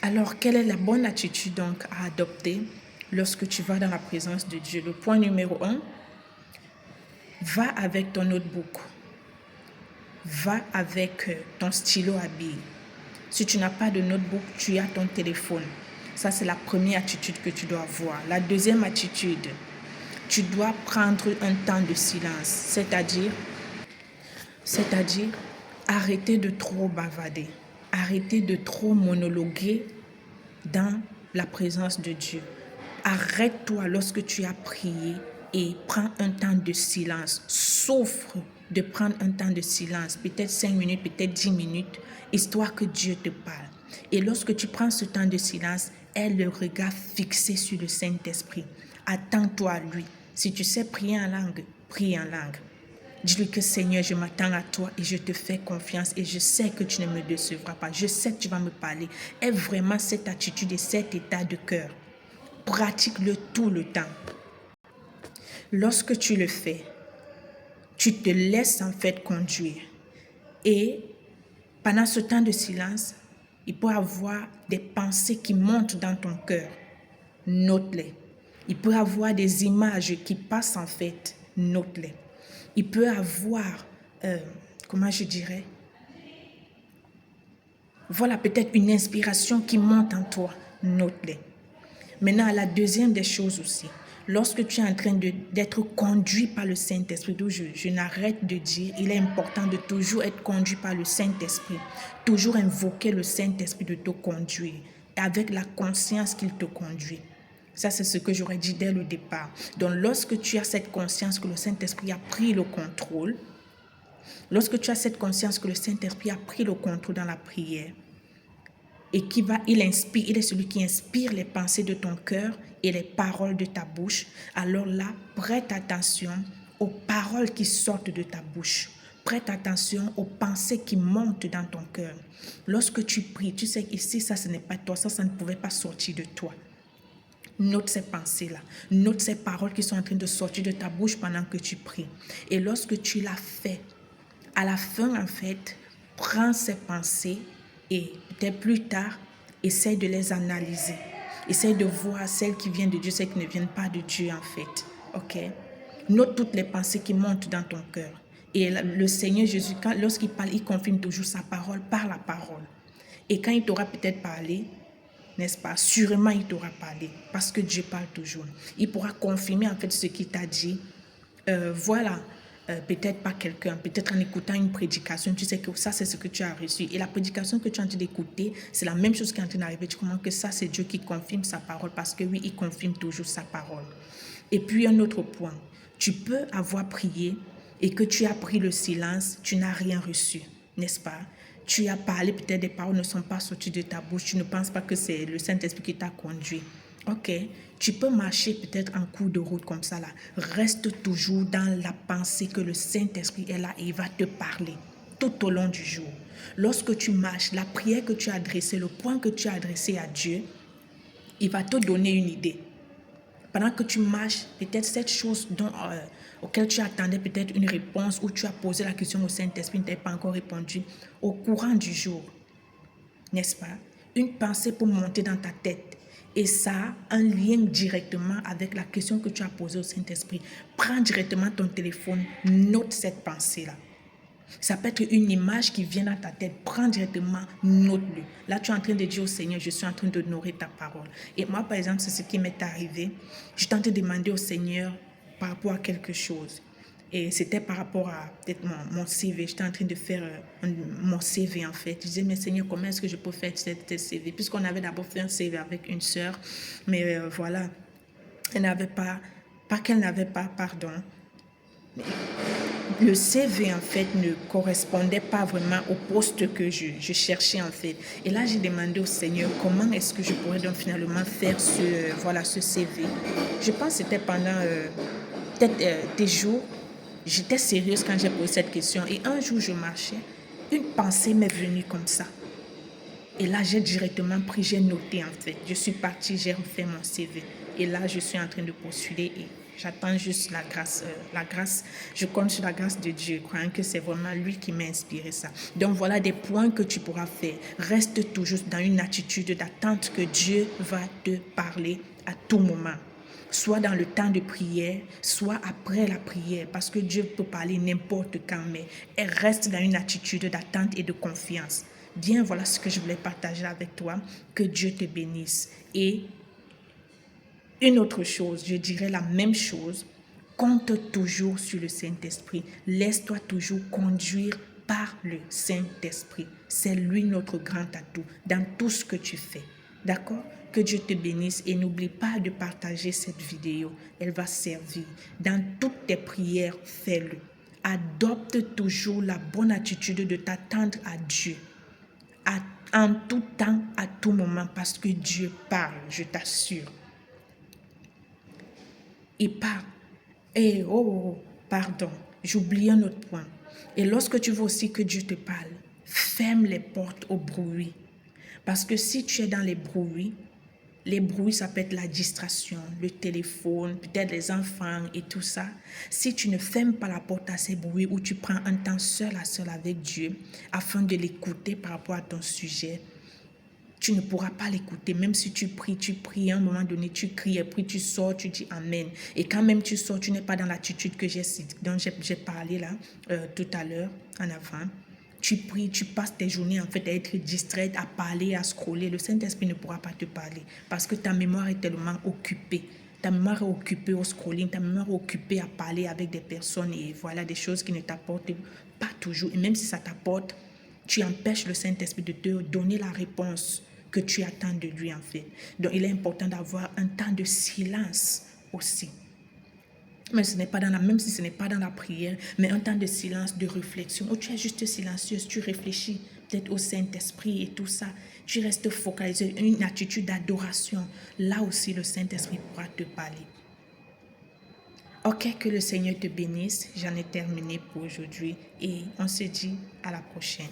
Alors, quelle est la bonne attitude donc à adopter lorsque tu vas dans la présence de Dieu? Le point numéro 1, va avec ton notebook. Va avec ton stylo à billes. Si tu n'as pas de notebook, tu as ton téléphone. Ça, c'est la première attitude que tu dois avoir. La deuxième attitude, tu dois prendre un temps de silence, c'est-à-dire arrêter de trop bavarder, arrêter de trop monologuer dans la présence de Dieu. Arrête-toi lorsque tu as prié et prends un temps de silence. S'offre de prendre un temps de silence, peut-être 5 minutes, peut-être 10 minutes, histoire que Dieu te parle. Et lorsque tu prends ce temps de silence, aie le regard fixé sur le Saint-Esprit. Attends-toi à lui. Si tu sais prier en langue, prie en langue. Dis-lui que Seigneur, je m'attends à toi et je te fais confiance et je sais que tu ne me décevras pas. Je sais que tu vas me parler. Aie vraiment cette attitude et cet état de cœur. Pratique-le tout le temps. Lorsque tu le fais, tu te laisses en fait conduire. Et pendant ce temps de silence, il peut y avoir des pensées qui montent dans ton cœur. Note-les. Il peut y avoir des images qui passent en fait. Note-les. Il peut y avoir, voilà peut-être une inspiration qui monte en toi. Note-les. Maintenant, la deuxième des choses aussi, lorsque tu es en train d'être conduit par le Saint-Esprit, d'où je n'arrête de dire, il est important de toujours être conduit par le Saint-Esprit, toujours invoquer le Saint-Esprit de te conduire, avec la conscience qu'il te conduit. Ça, c'est ce que j'aurais dit dès le départ. Donc, lorsque tu as cette conscience que le Saint-Esprit a pris le contrôle, lorsque tu as cette conscience que le Saint-Esprit a pris le contrôle dans la prière, et il est celui qui inspire les pensées de ton cœur et les paroles de ta bouche, alors là, prête attention aux paroles qui sortent de ta bouche. Prête attention aux pensées qui montent dans ton cœur. Lorsque tu pries, tu sais qu'ici, ça, ce n'est pas toi, ça ne pouvait pas sortir de toi. Note ces pensées-là. Note ces paroles qui sont en train de sortir de ta bouche pendant que tu pries. Et lorsque tu l'as fait, à la fin, en fait, prends ces pensées et peut-être plus tard, essaye de les analyser. Essaye de voir celles qui viennent de Dieu, celles qui ne viennent pas de Dieu, en fait. OK? Note toutes les pensées qui montent dans ton cœur. Et le Seigneur Jésus, lorsqu'il parle, il confirme toujours sa parole par la parole. Et quand il t'aura peut-être parlé, n'est-ce pas? Sûrement, il t'aura parlé parce que Dieu parle toujours. Il pourra confirmer en fait ce qu'il t'a dit. Peut-être pas quelqu'un, peut-être en écoutant une prédication, tu sais que ça, c'est ce que tu as reçu. Et la prédication que tu es en train d'écouter, c'est la même chose qui est en train d'arriver. Tu comprends que ça, c'est Dieu qui confirme sa parole parce que oui, il confirme toujours sa parole. Et puis, un autre point, tu peux avoir prié et que tu as pris le silence, tu n'as rien reçu, n'est-ce pas? Tu as parlé, peut-être des paroles ne sont pas sorties de ta bouche, tu ne penses pas que c'est le Saint-Esprit qui t'a conduit. Ok, tu peux marcher peut-être en cours de route comme ça là. Reste toujours dans la pensée que le Saint-Esprit est là et il va te parler tout au long du jour. Lorsque tu marches, la prière que tu as adressée, le point que tu as adressé à Dieu, il va te donner une idée. Pendant que tu marches, peut-être cette chose auquel tu attendais peut-être une réponse ou tu as posé la question au Saint-Esprit, ne t'a pas encore répondu, au courant du jour, n'est-ce pas? Une pensée peut monter dans ta tête et ça a un lien directement avec la question que tu as posée au Saint-Esprit. Prends directement ton téléphone, note cette pensée-là. Ça peut être une image qui vient dans ta tête. Prends directement, note-le. Là, tu es en train de dire au Seigneur, je suis en train d'honorer ta parole. Et moi, par exemple, c'est ce qui m'est arrivé. Je tentais de demander au Seigneur par rapport à quelque chose. Et c'était par rapport à peut-être mon CV. J'étais en train de faire mon CV en fait. Je disais, mais Seigneur, comment est-ce que je peux faire cette CV? Puisqu'on avait d'abord fait un CV avec une sœur. Mais voilà, elle n'avait pas qu'elle n'avait pas, pardon. Le CV en fait ne correspondait pas vraiment au poste que je cherchais en fait. Et là, j'ai demandé au Seigneur comment est-ce que je pourrais donc finalement faire ce CV. Je pense que c'était pendant peut-être des jours. J'étais sérieuse quand j'ai posé cette question. Et un jour, je marchais. Une pensée m'est venue comme ça. Et là, j'ai directement pris, j'ai noté en fait. Je suis partie, j'ai refait mon CV. Et là, je suis en train de postuler J'attends juste la grâce. Je compte sur la grâce de Dieu, croyant que c'est vraiment lui qui m'a inspiré ça. Donc voilà des points que tu pourras faire. Reste toujours dans une attitude d'attente que Dieu va te parler à tout moment. Soit dans le temps de prière, soit après la prière, parce que Dieu peut parler n'importe quand, mais elle reste dans une attitude d'attente et de confiance. Bien, voilà ce que je voulais partager avec toi. Que Dieu te bénisse. Et une autre chose, je dirais la même chose, compte toujours sur le Saint-Esprit. Laisse-toi toujours conduire par le Saint-Esprit. C'est lui notre grand atout dans tout ce que tu fais. D'accord? Que Dieu te bénisse et n'oublie pas de partager cette vidéo. Elle va servir. Dans toutes tes prières, fais-le. Adopte toujours la bonne attitude de t'attendre à Dieu. En tout temps, à tout moment, parce que Dieu parle, je t'assure. Il parle. Pardon, j'oublie un autre point. Et lorsque tu veux aussi que Dieu te parle, ferme les portes au bruit. Parce que si tu es dans les bruits, ça peut être la distraction, le téléphone, peut-être les enfants et tout ça. Si tu ne fermes pas la porte à ces bruits où tu prends un temps seul à seul avec Dieu afin de l'écouter par rapport à ton sujet, tu ne pourras pas l'écouter. Même si tu pries, à un moment donné, tu cries, et puis tu sors, tu dis Amen. Et quand même tu sors, tu n'es pas dans l'attitude dont j'ai parlé là, tout à l'heure, en avant. Tu pries, tu passes tes journées en fait à être distraite, à parler, à scroller. Le Saint-Esprit ne pourra pas te parler parce que ta mémoire est tellement occupée. Ta mémoire est occupée au scrolling, ta mémoire est occupée à parler avec des personnes et voilà des choses qui ne t'apportent pas toujours. Et même si ça t'apporte, tu empêches le Saint-Esprit de te donner la réponse que tu attends de lui en fait. Donc il est important d'avoir un temps de silence aussi. Même si ce n'est pas dans la prière, mais un temps de silence, de réflexion, où tu es juste silencieuse, tu réfléchis peut-être au Saint-Esprit et tout ça. Tu restes focalisé, une attitude d'adoration. Là aussi, le Saint-Esprit pourra te parler. Ok, que le Seigneur te bénisse. J'en ai terminé pour aujourd'hui et on se dit à la prochaine.